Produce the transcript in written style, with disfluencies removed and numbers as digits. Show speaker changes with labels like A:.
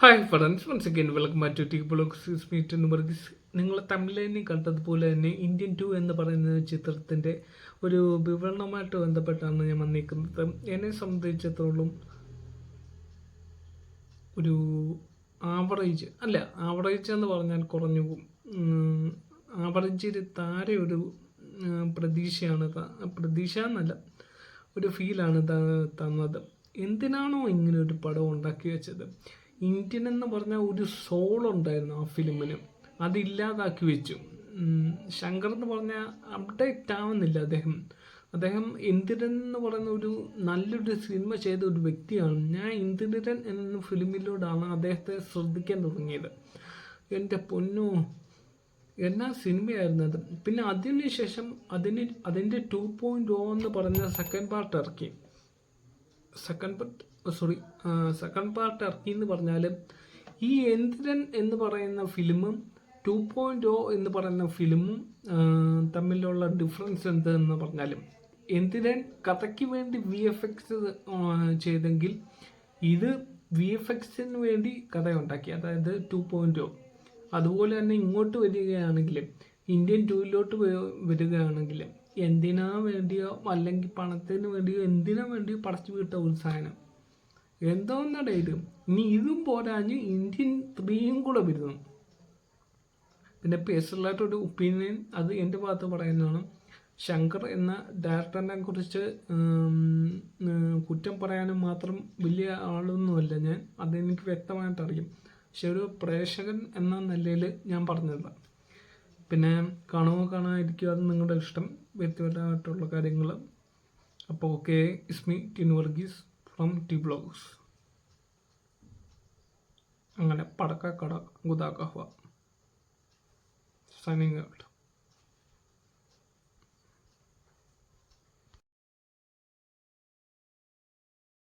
A: Hi friends, once again welcome back to T blogs meet എന്ന് പറയുന്നത്. നിങ്ങൾ തമിഴിനെ കണ്ടതുപോലെ തന്നെ ഇന്ത്യൻ 2 എന്ന് പറയുന്ന ചിത്രത്തിൻ്റെ ഒരു വിവരണവുമായിട്ട് ബന്ധപ്പെട്ടാണ് ഞാൻ വന്നിരിക്കുന്നത്. എന്നെ സംബന്ധിച്ചിടത്തോളം ഒരു ആവറേജ് എന്ന് പറഞ്ഞാൽ കുറഞ്ഞു പോകും. ആവറേജിൽ താരെ ഒരു പ്രതീക്ഷ എന്നല്ല, ഒരു ഫീലാണ് തന്നത്. എന്തിനാണോ ഇങ്ങനെ ഒരു പടം ഉണ്ടാക്കി വെച്ചത്? ഇന്ത്യൻ എന്ന് പറഞ്ഞാൽ ഒരു സോൾ ഉണ്ടായിരുന്നു ആ ഫിലിമിന്, അതില്ലാതാക്കി വെച്ചു. ശങ്കർ എന്ന് പറഞ്ഞാൽ അപ്ഡേറ്റ് ആവുന്നില്ല. അദ്ദേഹം ഇന്ദിരൻ എന്ന് പറയുന്ന ഒരു നല്ലൊരു സിനിമ ചെയ്ത ഒരു വ്യക്തിയാണ്. ഞാൻ ഇന്ദിരൻ എന്ന ഫിലിമിലൂടെയാണ് അദ്ദേഹത്തെ ശ്രദ്ധിക്കാൻ തുടങ്ങിയത്. എൻ്റെ പൊന്നോ, എന്നാ സിനിമയായിരുന്നു അത്. പിന്നെ അതിനുശേഷം അതിൻ്റെ 2.0 എന്ന് പറഞ്ഞ സെക്കൻഡ് പാർട്ട് ഇറക്കി എന്ന് പറഞ്ഞാൽ ഈ എന്തിരൻ എന്ന് പറയുന്ന ഫിലിമും 2.0 എന്ന് പറയുന്ന ഫിലിമും തമ്മിലുള്ള ഡിഫറൻസ് എന്തെന്ന് പറഞ്ഞാലും, എന്തിരൻ കഥയ്ക്ക് വേണ്ടി VFX ചെയ്തെങ്കിൽ ഇത് VFXന് വേണ്ടി കഥ ഉണ്ടാക്കി, അതായത് 2.0. അതുപോലെ തന്നെ ഇങ്ങോട്ട് വരികയാണെങ്കിൽ, ഇന്ത്യൻ 2-ലോട്ട് വരികയാണെങ്കിൽ എന്തിനാ വേണ്ടിയോ അല്ലെങ്കിൽ പണത്തിന് വേണ്ടിയോ എന്തിനാ വേണ്ടിയോ പടച്ചു വിട്ട ഒരു സാധനം എന്തോന്നടേ ഇത്. ഇനി ഇതും പോരാഞ്ഞ് ഇന്ത്യൻ 3യും കൂടെ വരുന്നു. പിന്നെ പേഴ്സണലായിട്ടൊരു ഒപ്പീനിയൻ, അത് എൻ്റെ ഭാഗത്ത് പറയുന്നതാണ്. ശങ്കർ എന്ന ഡയറക്ടറിനെ കുറിച്ച് കുറ്റം പറയാനും മാത്രം വലിയ ആളൊന്നുമല്ല ഞാൻ, അതെനിക്ക് വ്യക്തമായിട്ട് അറിയും. പക്ഷെ ഒരു പ്രേക്ഷകൻ എന്ന നിലയിൽ ഞാൻ പറഞ്ഞതാണ്. പിന്നെ കാണാതിരിക്കുക, അത് നിങ്ങളുടെ ഇഷ്ടം, വ്യക്തിപരമായിട്ടുള്ള കാര്യങ്ങൾ. അപ്പോൾ okay, it's me Tinu Varghese from T blogs. അങ്ങനെ പടക്ക കട ഗുദാ കഹ്വ സൈനിങ് ഔട്ട്.